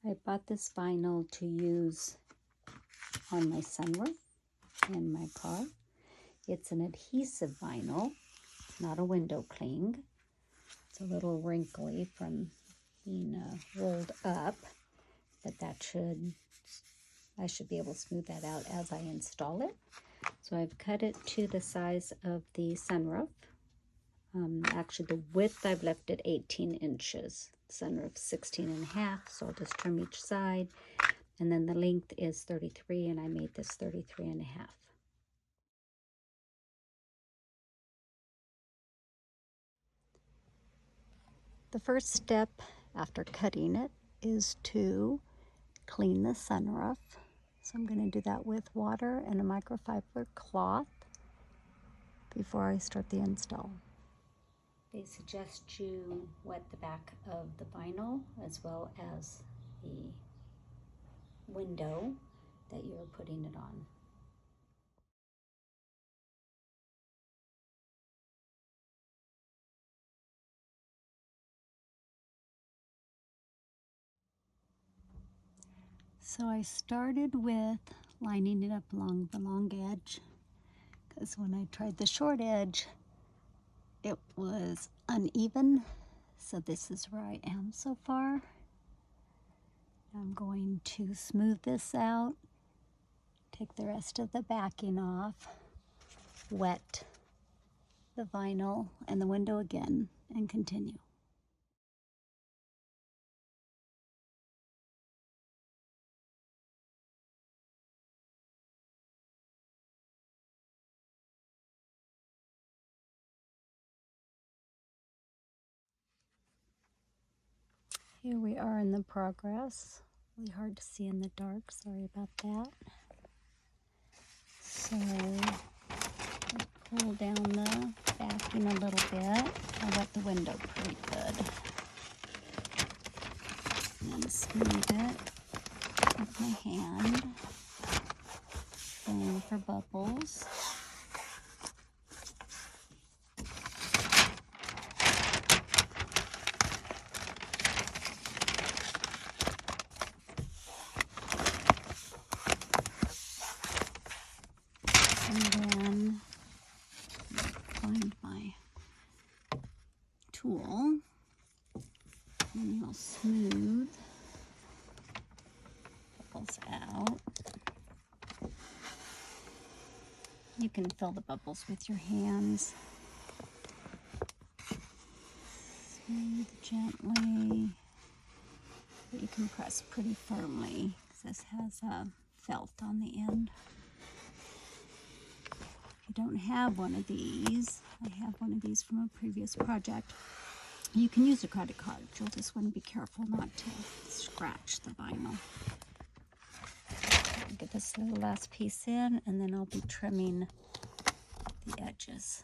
I bought this vinyl to use on my sunroof in my car. It's an adhesive vinyl, not a window cling. It's a little wrinkly from being rolled up, but I should be able to smooth that out as I install it. So I've cut it to the size of the sunroof. Actually, the width I've left it 18 inches. Sunroof 16 and a half, so I'll just trim each side. And then the length is 33, and I made this 33 and a half. The first step after cutting it is to clean the sunroof. So I'm going to do that with water and a microfiber cloth before I start the install. They suggest you wet the back of the vinyl as well as the window that you're putting it on. So I started with lining it up along the long edge, because when I tried the short edge, it was uneven. So this is where I am so far. I'm going to smooth this out, take the rest of the backing off, wet the vinyl and the window again, and continue. Here we are in the progress. Really hard to see in the dark, sorry about that. So pull down the backing a little bit. I wet the window pretty good. And then smooth it with my hand. Going for bubbles. And then find my tool, and you'll smooth bubbles out. You can fill the bubbles with your hands. Smooth gently, but you can press pretty firmly because this has a felt on the end. If you don't have one of these, I have one of these from a previous project, you can use a credit card. You'll just want to be careful not to scratch the vinyl. Get this little last piece in, and then I'll be trimming the edges.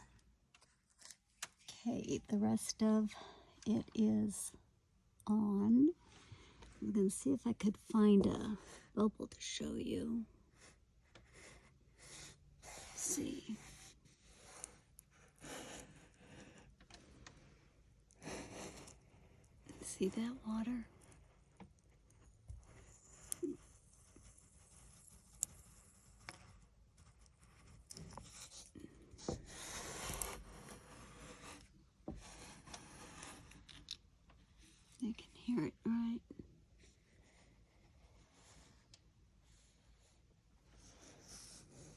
Okay, the rest of it is on. I'm going to see if I could find a bubble to show you. Let's see. See that water? You can hear it, right?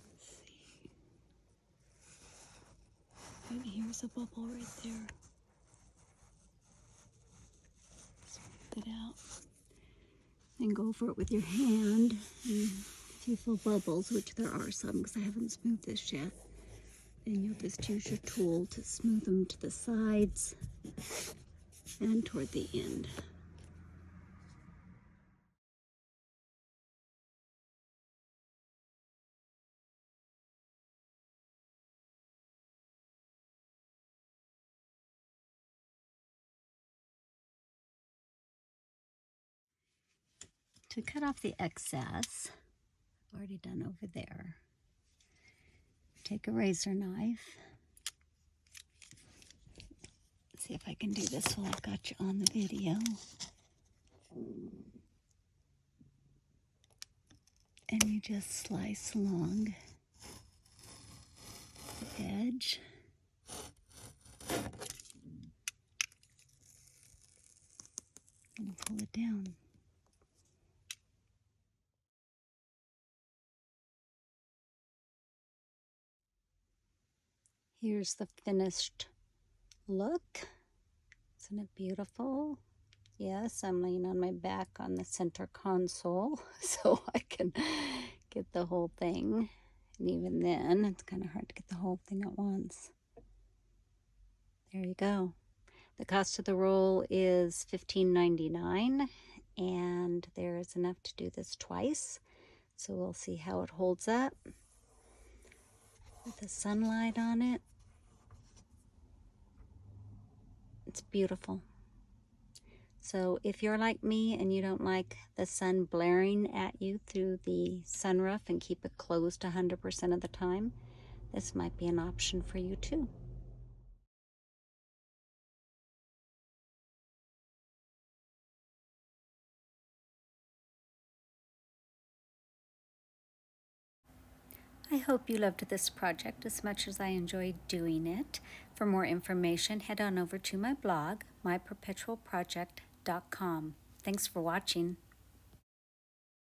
Let's see. And here's a bubble right there. Smooth it out. And go over it with your hand. And if you feel bubbles, which there are some because I haven't smoothed this yet, then you'll just use your tool to smooth them to the sides and toward the end. To cut off the excess, I've already done over there. Take a razor knife. See if I can do this while I've got you on the video. And you just slice along the edge. And pull it down. Here's the finished look. Isn't it beautiful? Yes, I'm laying on my back on the center console so I can get the whole thing. And even then, it's kind of hard to get the whole thing at once. There you go. The cost of the roll is $15.99, and there is enough to do this twice. So we'll see how it holds up with the sunlight on it. It's beautiful. So if you're like me and you don't like the sun blaring at you through the sunroof and keep it closed 100% of the time, this might be an option for you too. I hope you loved this project as much as I enjoyed doing it. For more information, head on over to my blog, myperpetualproject.com. Thanks for watching.